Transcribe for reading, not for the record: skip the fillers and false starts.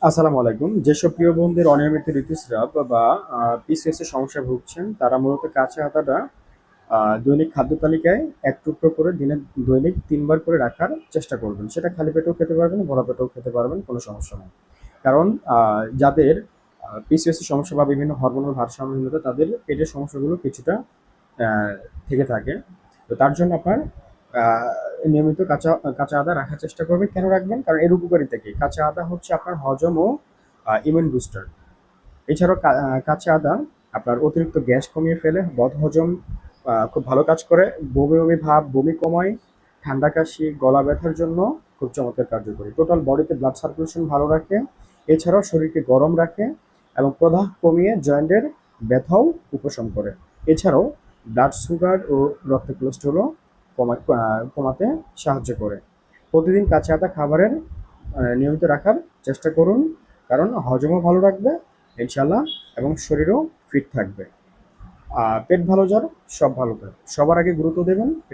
আসসালামু আলাইকুম। যেসব প্রিয় বোনদের অনিয়মিত ঋতুস্রাব বা পিসিওএস এর সমস্যায় ভুগছেন, তারা মূলত কাঁচা আদাটা দৈনিক খাদ্য তালিকায় ১ টুকরো করে দৈনিক ৩ বার করে রাখার চেষ্টা করবেন। সেটা খালি পেটেও খেতে পারবেন, ভরা পেটেও খেতে পারবেন, কোনো সমস্যা নেই। কারণ যাদের পিসিওএস এর সমস্যা বা বিভিন্ন হরমোনাল ভারসাম্যহীনতা, তাদের পেটের সমস্যাগুলো কিছুটা আ থেকে থাকে। তো তার জন্য আপনার আ নিয়মিত কাঁচা আদা রাখার চেষ্টা করবেন। কেন রাখবেন? কারণ এর উপকারিতা কি? কাঁচা আদা হচ্ছে আপনার হজম ও ইমিউন বুস্টার। এছাড়াও কাঁচা আদা আপনার অতিরিক্ত গ্যাস কমিয়ে ফেলে, বদহজম খুব ভালো কাজ করে, বমি, বমি ভাব, বমি কমায়, ঠান্ডা কাশি, গলা ব্যথার জন্য খুব চমৎকার কার্যকরী। টোটাল বডিতে ব্লাড সার্কুলেশন ভালো রাখে। এছাড়াও শরীরকে গরম রাখে এবং প্রদাহ কমিয়ে জয়েন্টের ব্যথাও উপশম করে। এছাড়াও ব্লাড সুগার ও রক্তে কোলেস্টেরলও কমাতে সাহায্য করে। প্রতিদিন কাঁচা আদা খাবারের নিয়মিত রাখার চেষ্টা করুন, কারণ হজমও ভালো রাখবে ইনশাল্লাহ এবং শরীরও ফিট থাকবে। পেট ভালো যার সব ভালো থাকে। সবার আগে গুরুত্ব দেবেন।